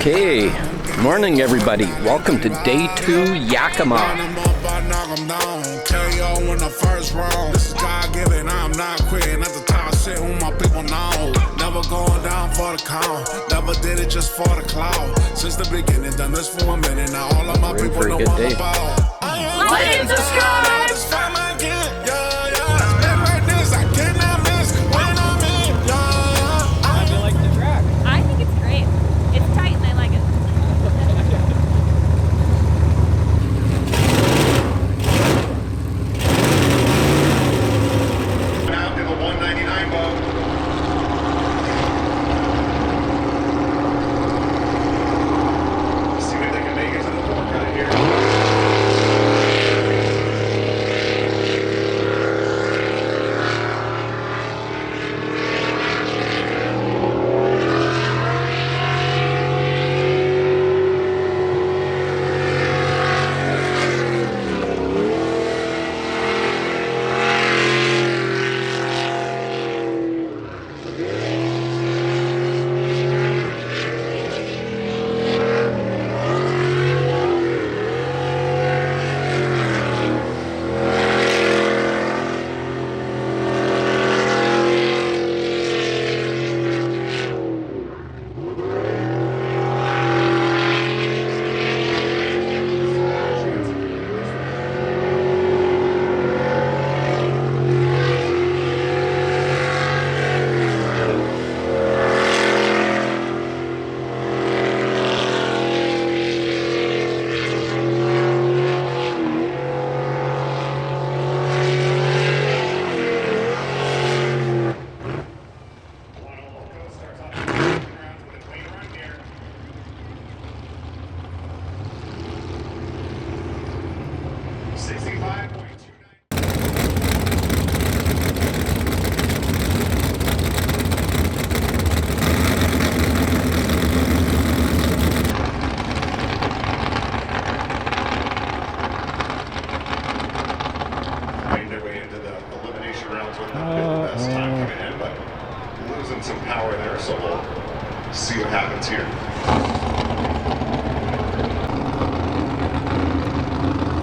Okay, morning everybody. Welcome to day 2 Yakima. When the first round, this is God given. I'm not quitting at the top, sitting with my people now. Never going down for the count, never did it just for the cloud. Since the beginning, done this for a minute. Now all of my people know what I'm about. Light and subscribe. It's fine again, yeah, yeah. Spin like this, I cannot miss when I'm in, yeah. How do you like the track? I think it's great. It's tight and I like it. Out in the 199 boat. See if they can make it to the port right here. Some power there, so we'll see what happens here.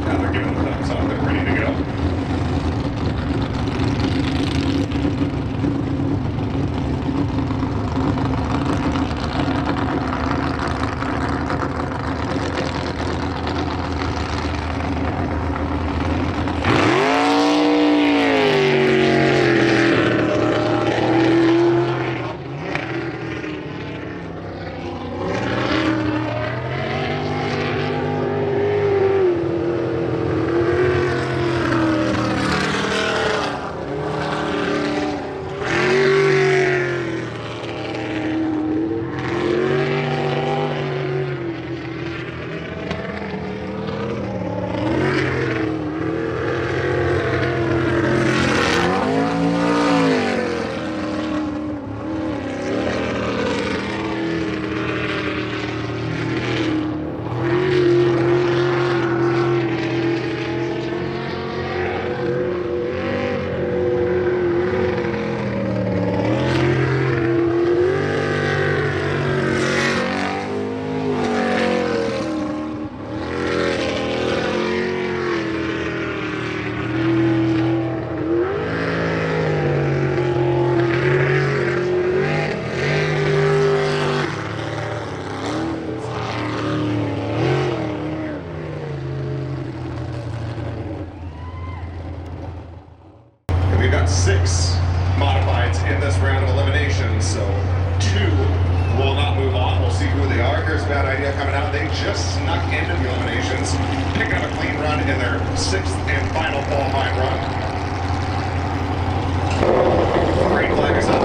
Now they're giving the thumbs up, they're ready to go. We've got 6 modifieds in this round of eliminations, so 2 will not move on. We'll see who they are. Here's a bad idea coming out. They just snuck into the eliminations, picking up a clean run in their 6th and final qualifying run. Green flag is up.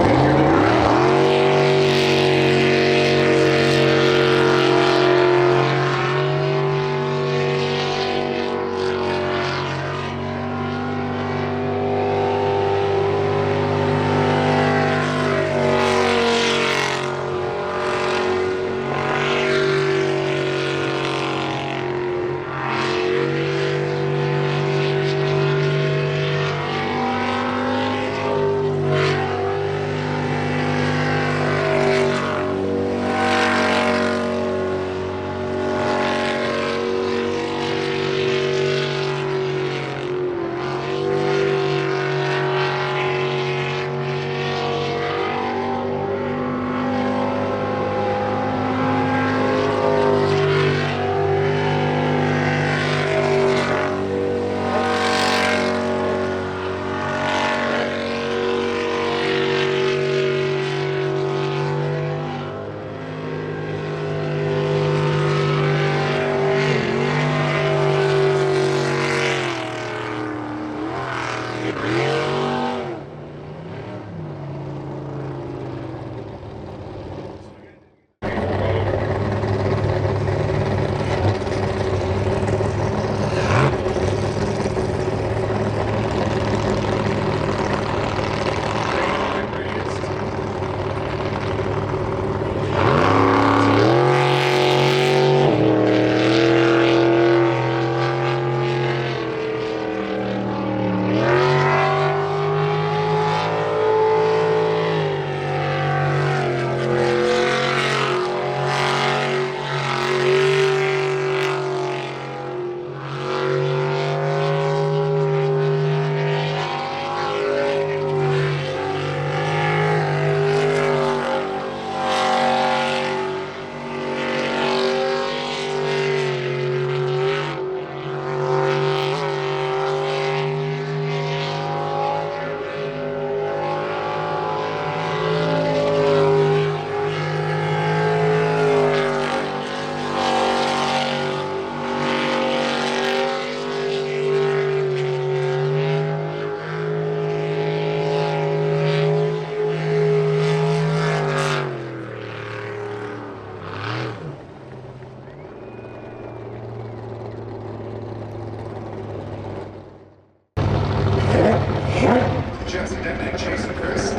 and Chase and Chris.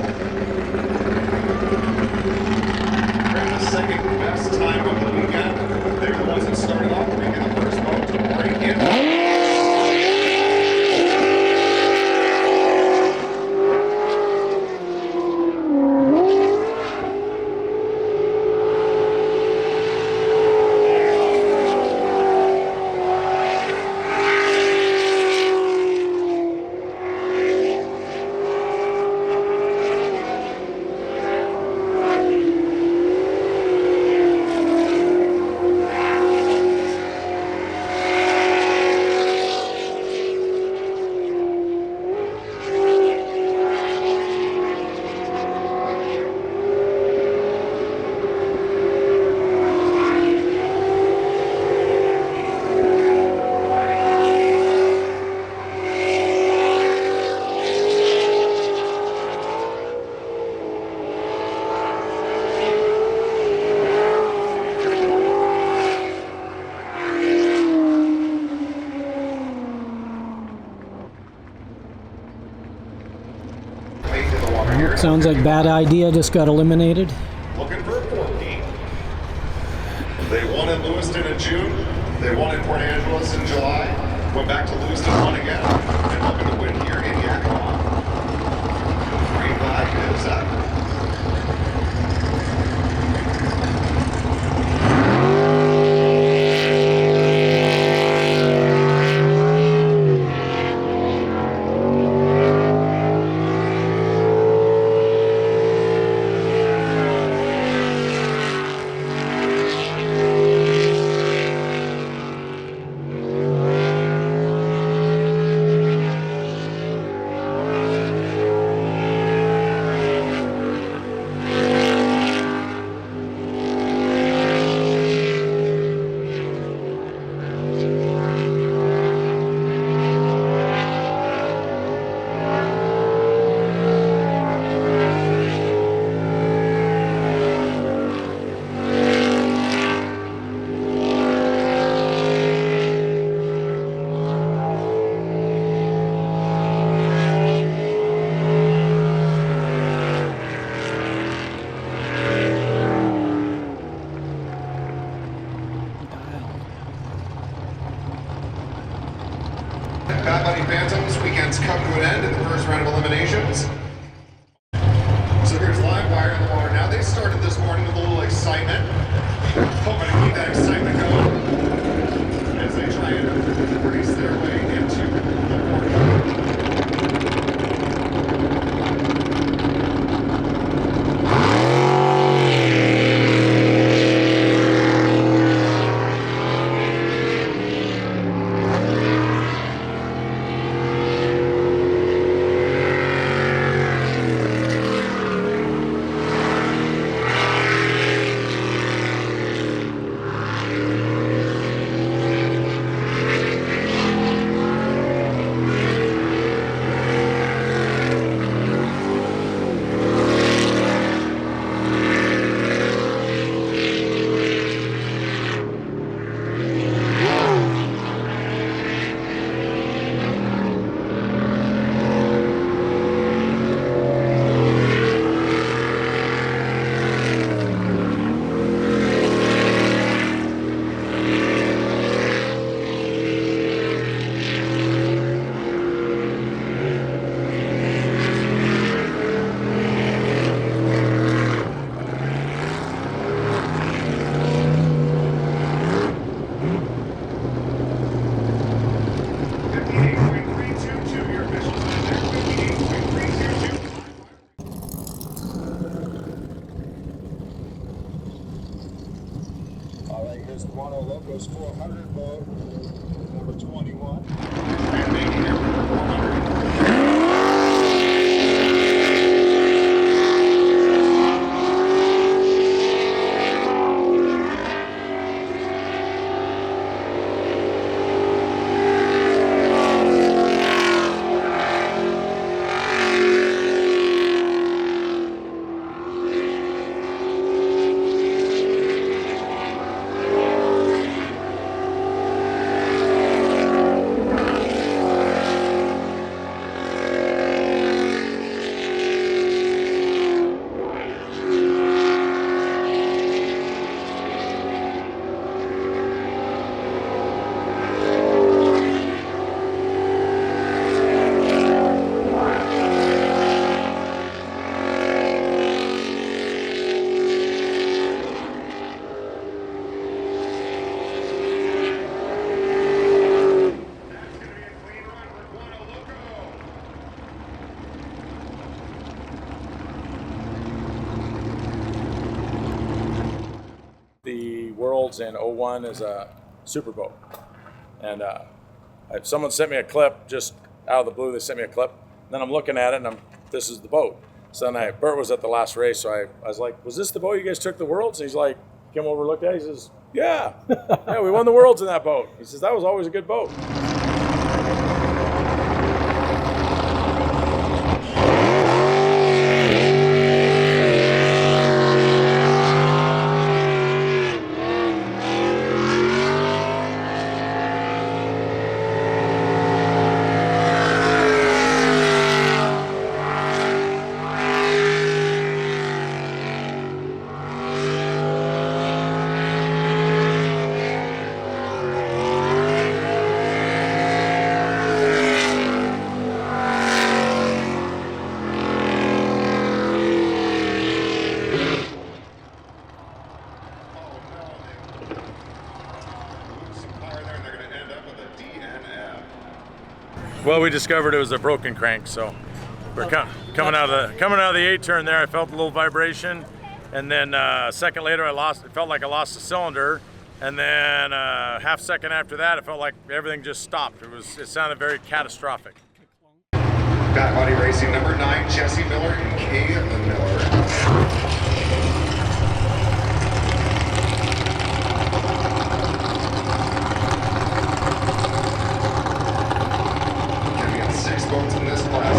Grabbed the second best time of the weekend. They were the ones that started off making the first boat to break in. Sounds like bad idea just got eliminated. Looking for a 14. They won in Lewiston in June. They won in Port Angeles in July. Went back to Lewiston, won again. And looking to win here in Yakima. Green flag is up. Bad Bunny Phantoms weekend's come to an end in the first round of eliminations. So here's live wire in the water now. They started this morning with a little excitement. Hoping to keep that excitement going as they try and race their way into the port. Here's the Mono Locos 400 boat, number 21. And making it for 400. worlds in '01 as a super boat. And someone sent me a clip just out of the blue. They sent me a clip. And then I'm looking at it, and this is the boat. So then Bert was at the last race, so I was like, was this the boat you guys took the worlds? And he's like, came over, looked at it, he says, yeah, we won the worlds in that boat. He says, that was always a good boat. Well, we discovered it was a broken crank, so we're coming out of the 8 turn there. I felt a little vibration, and then a second later, it felt like I lost a cylinder, and then half second after that, it felt like everything just stopped. It sounded very catastrophic. Back body racing number 9, Jesse Miller and Kay Miller. Boats in this class.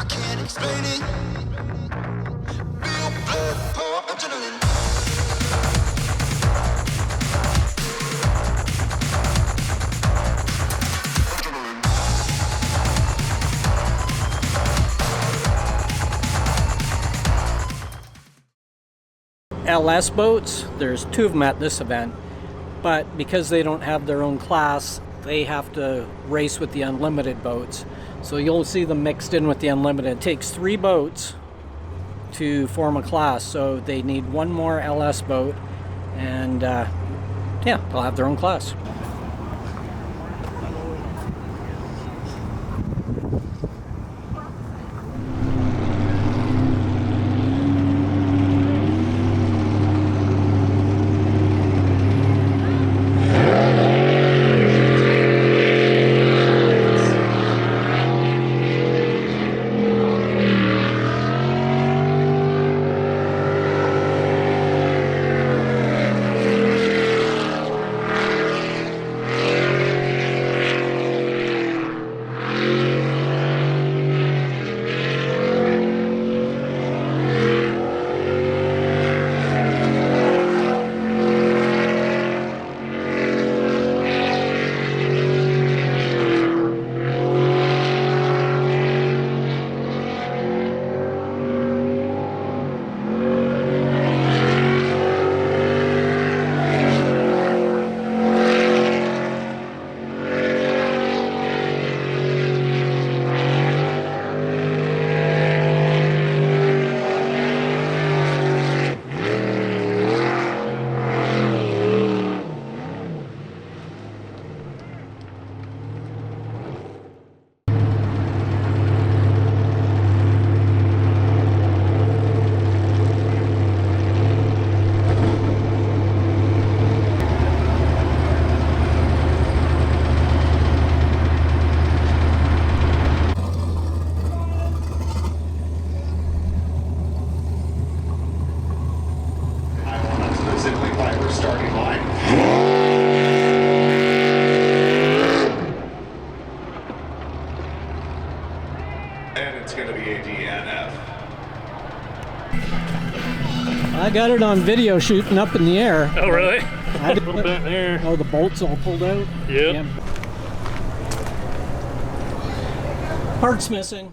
I can't explain it. Real blood, power, adrenaline. LS boats, there's 2 of them at this event, but because they don't have their own class, they have to race with the unlimited boats. So you'll see them mixed in with the unlimited. It takes 3 boats to form a class, so they need 1 more LS boat, and yeah, they'll have their own class. And it's going to be a DNF. I got it on video shooting up in the air. Oh, really? A little bit there. Oh, the bolts all pulled out? Yep. Yeah. Parts missing.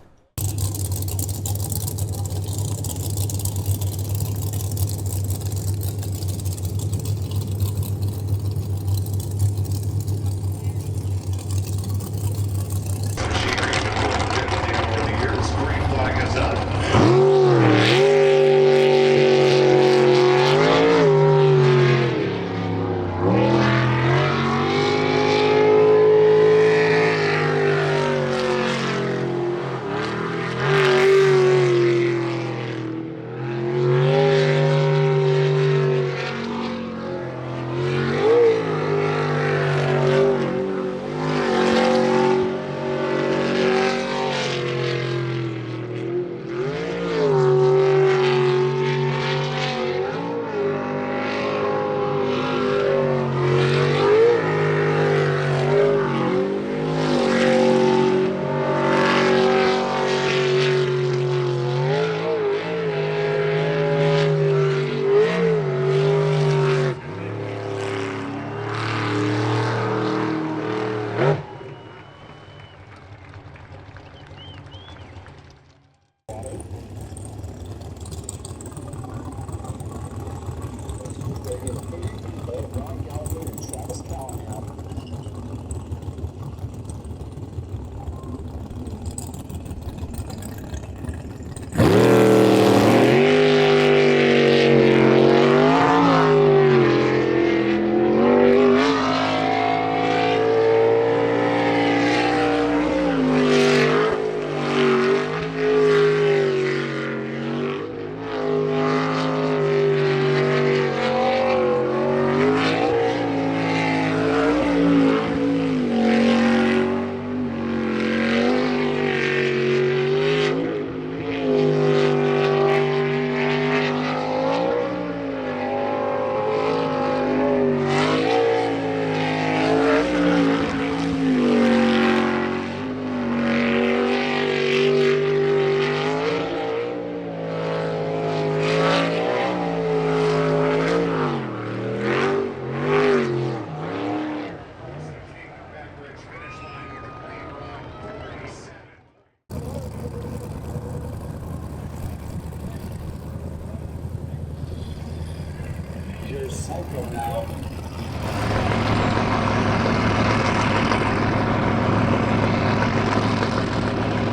is Psycho now.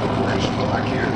Operational back here.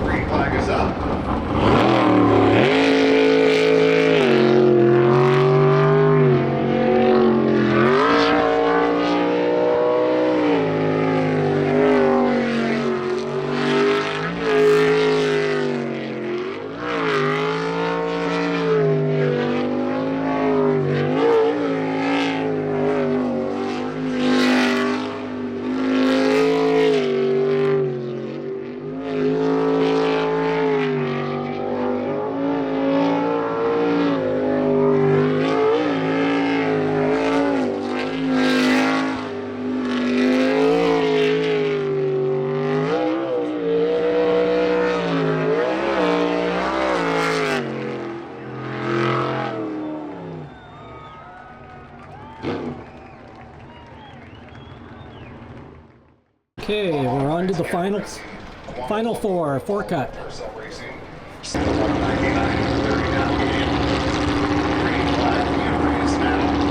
Green flag is up. Okay, we're on to the final four cut. Racing. 199.30 now. Green flag being raised now.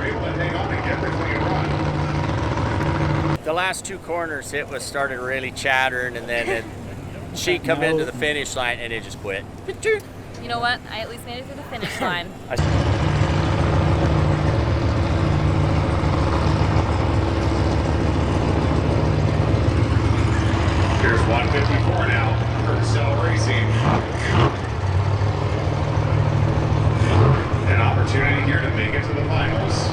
able to hang on and get the clean run. The last two corners it was started really chattering, and then she come into the finish line and it just quit. You know what? I at least made it to the finish line. Here's 154 now for Cell Racing. An opportunity here to make it to the finals.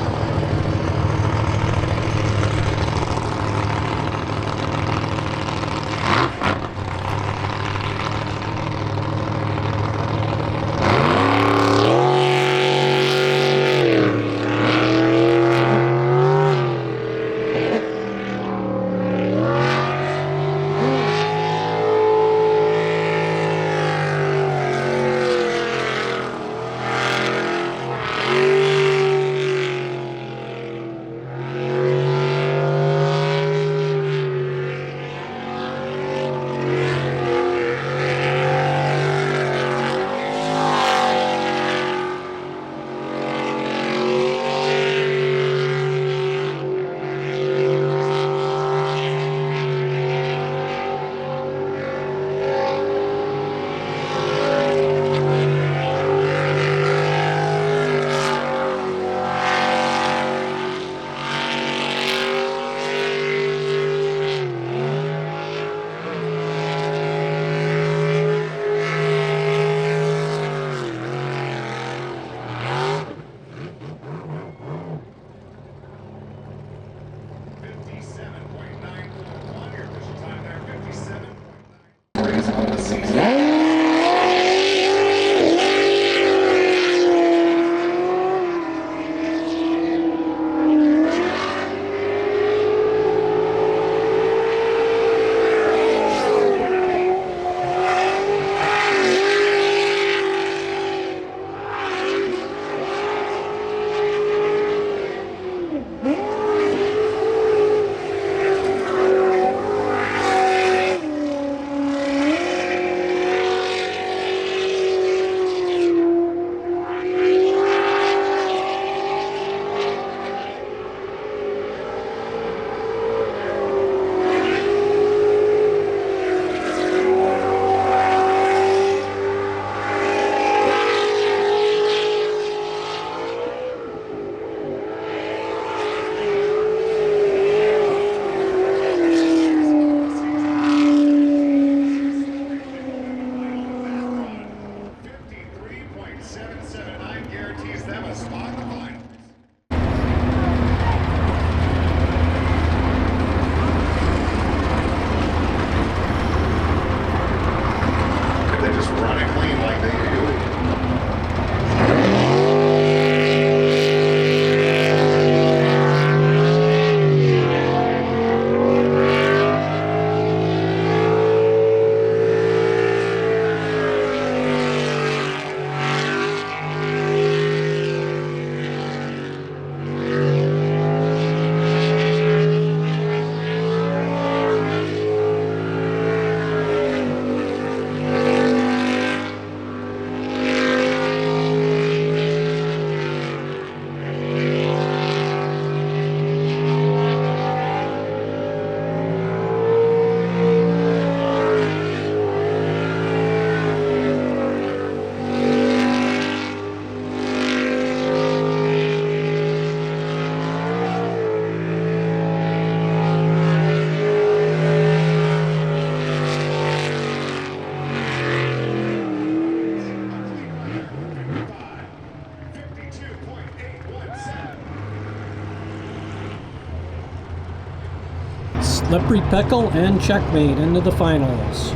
Slippery Pickle and Checkmate into the finals.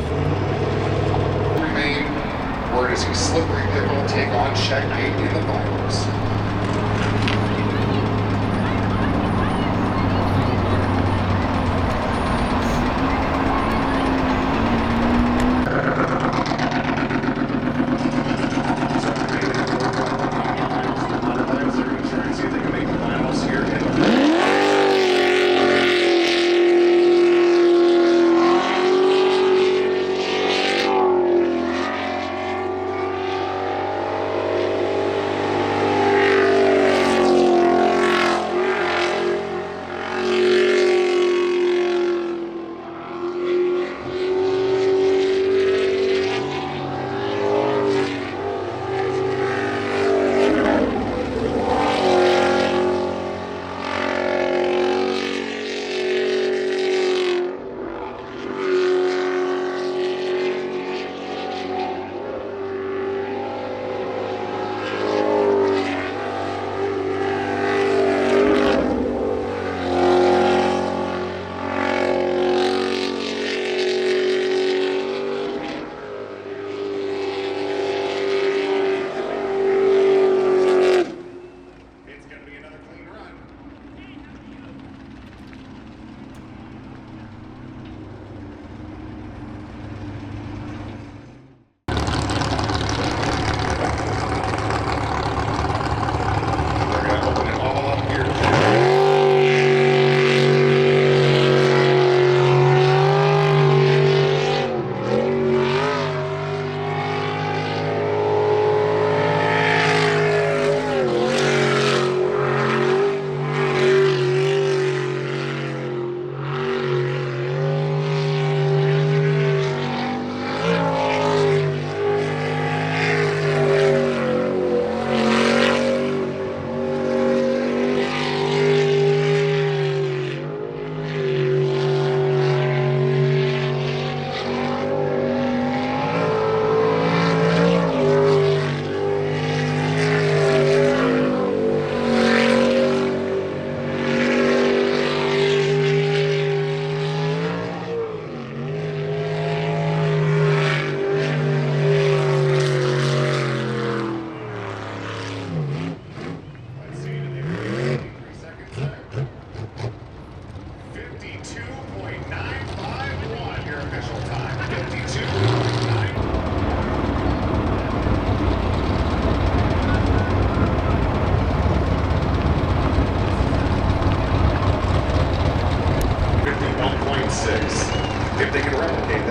Remain, or does he Slippery Pickle take on Checkmate in the finals?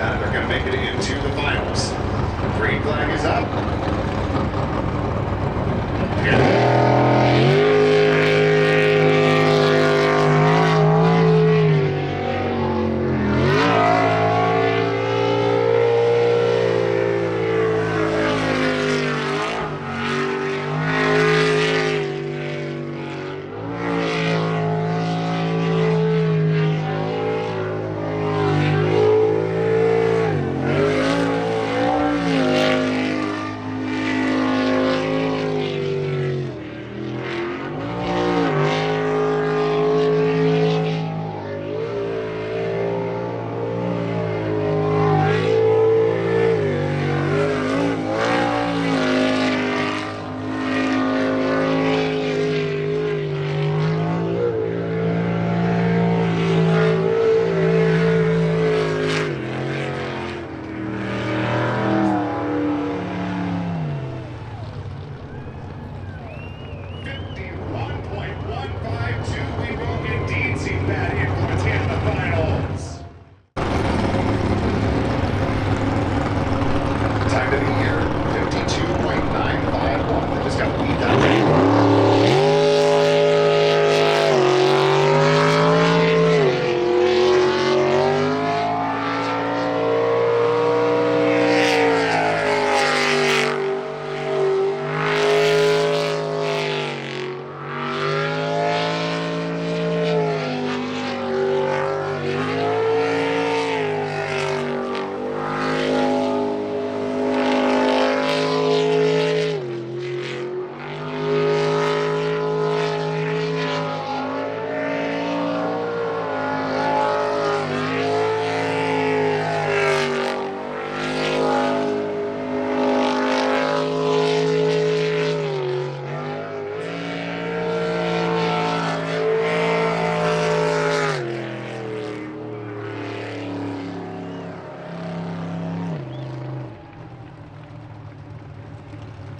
that, they're going to make it into the finals. Green flag is up. Time of the year, 52.951. They just got to beat that.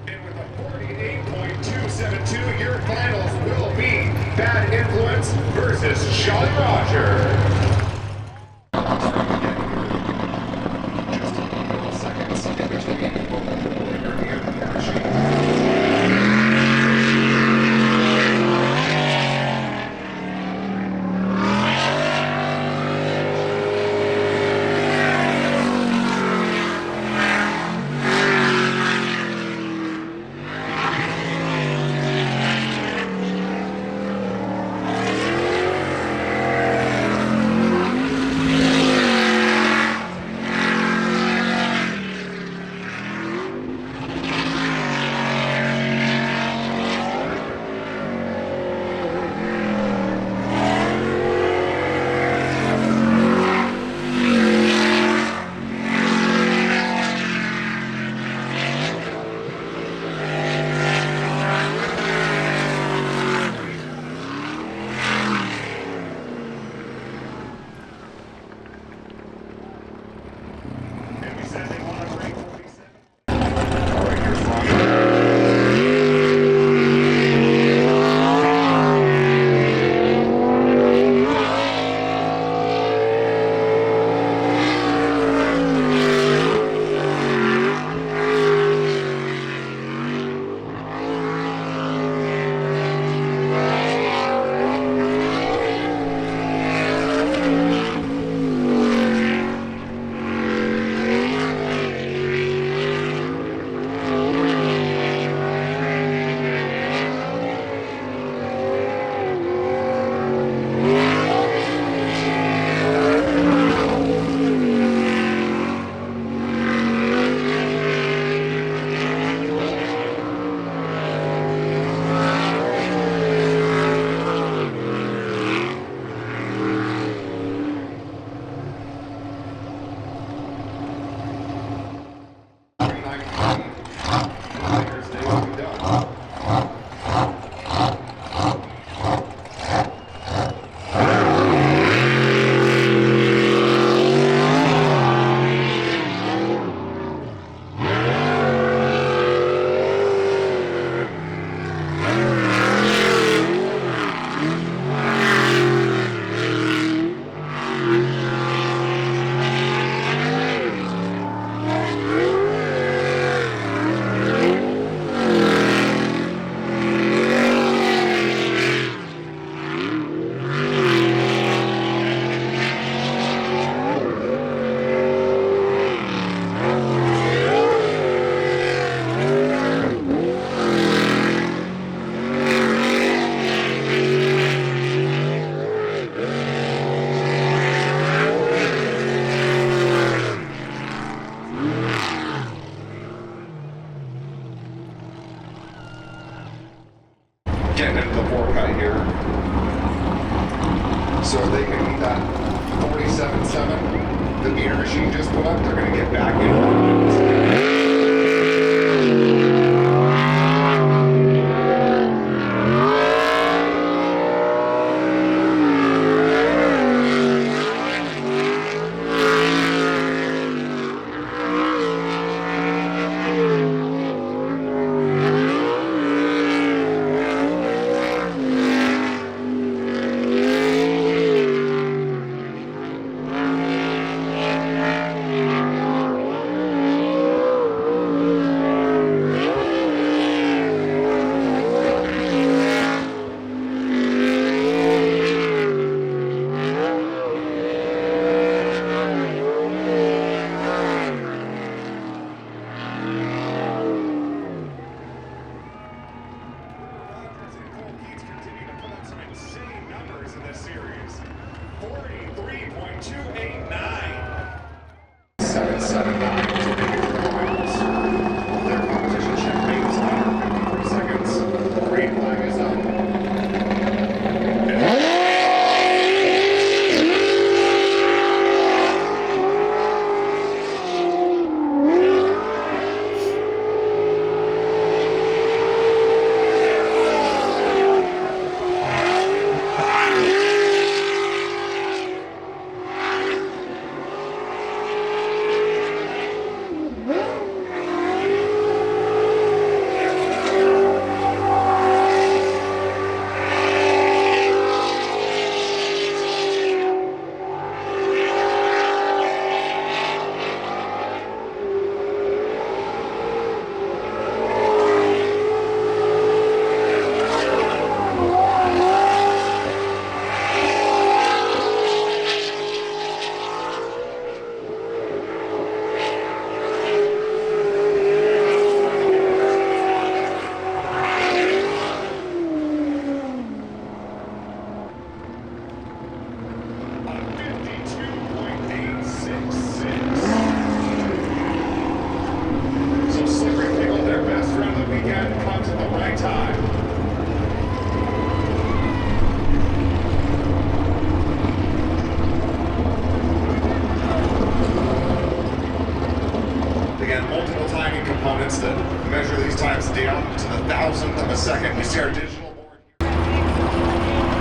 And with a 48.272, your finals will be Bad Influence versus Jolly Roger. Just a couple seconds in between both the winner and the machine. So if they can meet that 47.7, the meter machine just put up, they're going to get back in.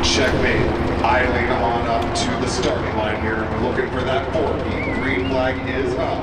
Checkmate, idling on up to the starting line here, looking for that 4-beat. Green flag is up.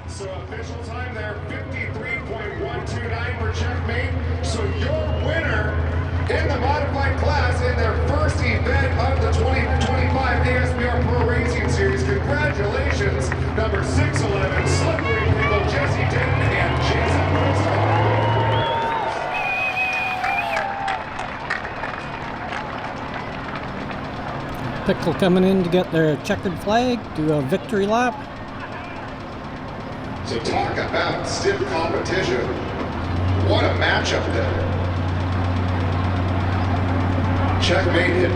So official time there, 53.129 for Checkmate. So your winner in the modified class in their first event of the 2025 ASBR Pro Racing Series. Congratulations, number 611, Slippery Pickle, Jesse Denton, and Jason Wilson. Pickle coming in to get their checkered flag, do a victory lap. So talk about stiff competition. What a matchup there. Checkmate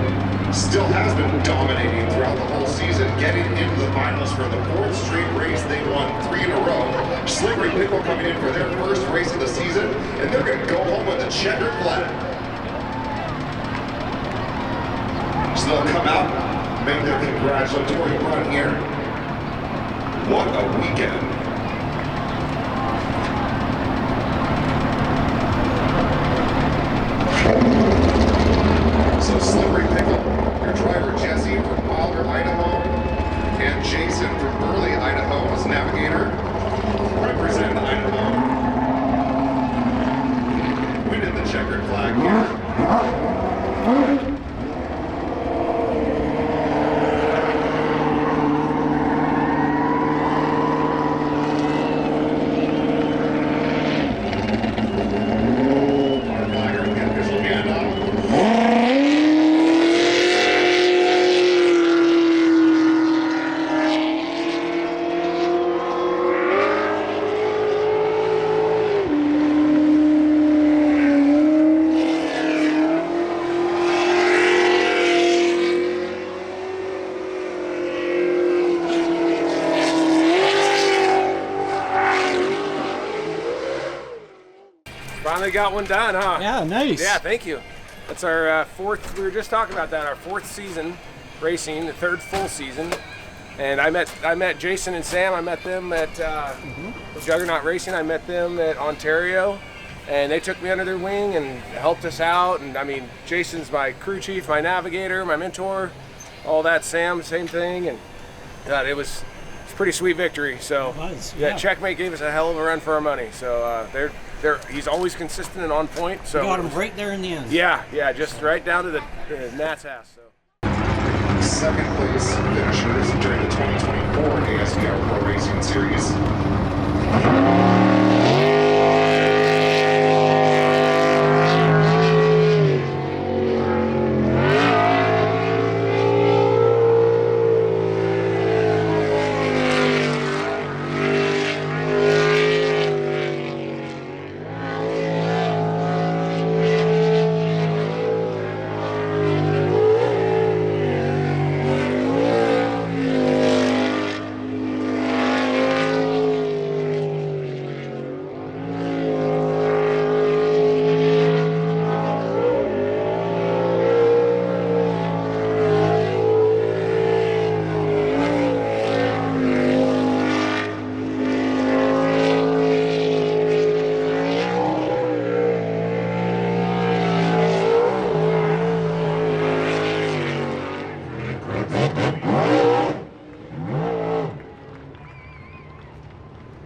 still has been dominating throughout the whole season, getting into the finals for the fourth straight race. They won 3 in a row. Slippery Pickle coming in for their first race of the season, and they're going to go home with a checkered flag. So they'll come out, make their congratulatory run here. What a weekend. Finally got one done, huh? Yeah, nice. Yeah, thank you. That's our fourth, we were just talking about that, our fourth season racing, the third full season. And I met Jason and Sam. I met them at Juggernaut Racing. I met them at Ontario, and they took me under their wing and helped us out. And I mean, Jason's my crew chief, my navigator, my mentor, all that. Sam, same thing. And it's a pretty sweet victory. So yeah, Checkmate gave us a hell of a run for our money. So he's always consistent and on point. So got him right there in the end. Yeah, just right down to the gnat's ass. So. Second place finishers during the 2024 ASPR Pro Racing Series.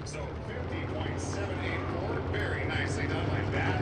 So 50.784, very nicely done like that.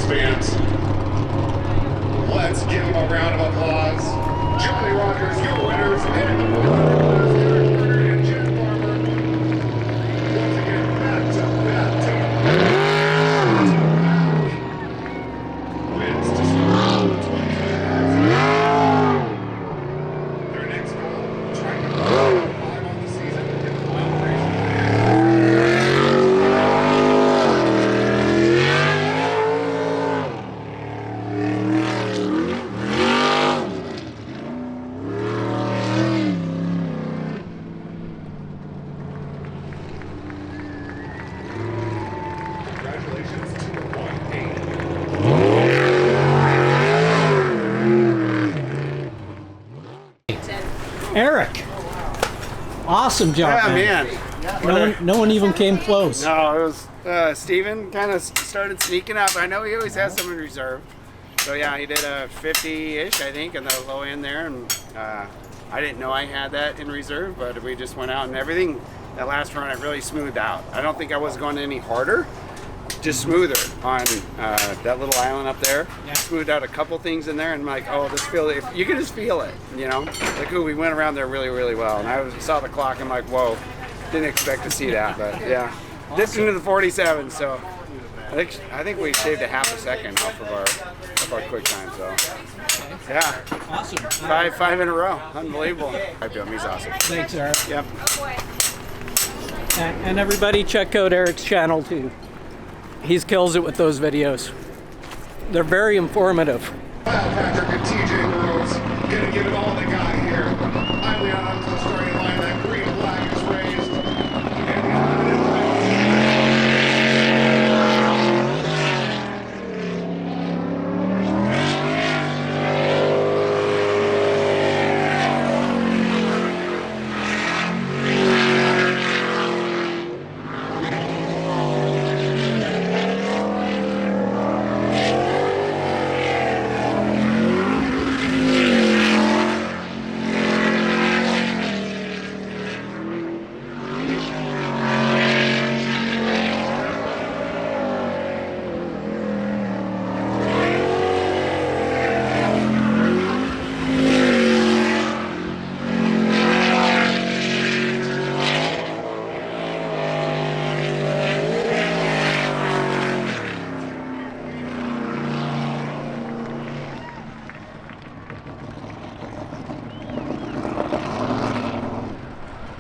Fans, let's give them a round of applause. Johnny Rockers, your winners, and the and Jen Farmer. Once again, back to back to wins to start 25. Their next goal, trying to put 5 on the season in the final race. Eric, awesome job, Yeah, man. No one even came close. No, it was Steven kind of started sneaking up. I know he always has some in reserve. So yeah, he did a 50-ish, I think, in the low end there. And I didn't know I had that in reserve, but we just went out and everything. That last run, I really smoothed out. I don't think I was going any harder, just smoother on that little island up there. Yeah. Smoothed out a couple things in there, and I'm like, oh, just feel it. You can just feel it, you know. Like, ooh, we went around there really, really well. And I saw the clock, and I'm like, whoa, didn't expect to see that, but yeah, dipped into the 47. So I think we shaved a half a second off of our quick time. So. Yeah. Awesome. Five in a row. Unbelievable. I've done him. He's awesome. Thanks, Eric. Yep. And everybody check out Eric's channel too. He kills it with those videos. They're very informative. Patrick and TJ Rose gonna give it all they got here. I'm Leon up to the starting line. That green flag is raised. And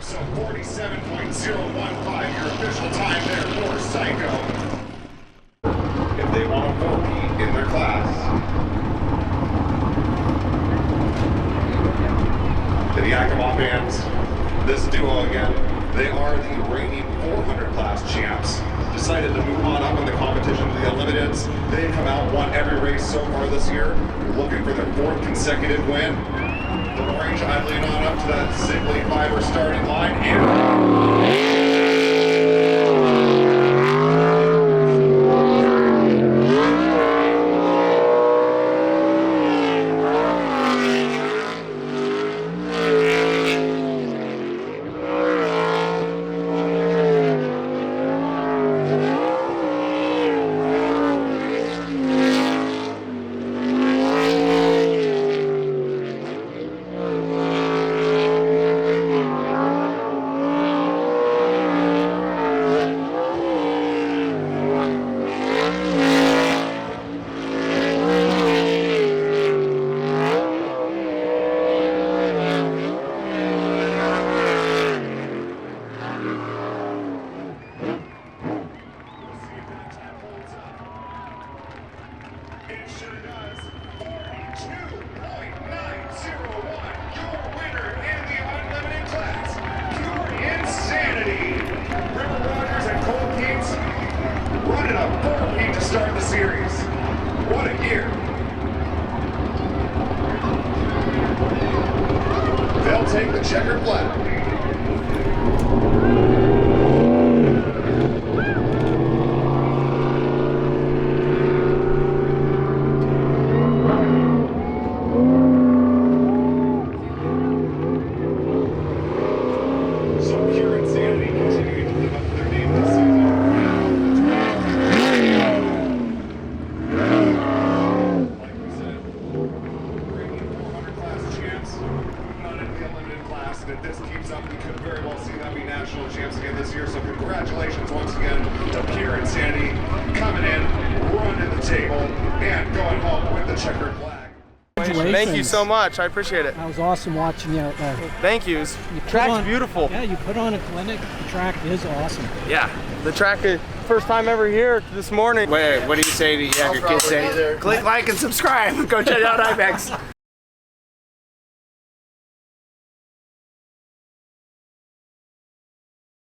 so 47.015, your official time there for Psycho. If they want to compete in their class, the Yakima fans, this duo again, they are the reigning 400 class champs. Decided to move on up in the competition to the Eliminations. They've come out, won every race so far this year, looking for their 4th consecutive win. The orange idling on up to that Ziggly fiber starting line. It sure does. 42.901. Your winner in the unlimited class. Pure insanity. River Rogers and Cole Keats running a 4-peat to start the series. What a year. They'll take the checkered flag. If this keeps up, we could very well see them be national champs again this year. So congratulations once again to Pure Insanity coming in, running the table, and going home with the checkered flag. Thank you so much. I appreciate it. That was awesome watching you out there. Thank you. The track's beautiful. Yeah, you put on a clinic. The track is awesome. Yeah, the track is first time ever here this morning. Wait, what do you say to your kids? Say, click like and subscribe. Go check out IMAX.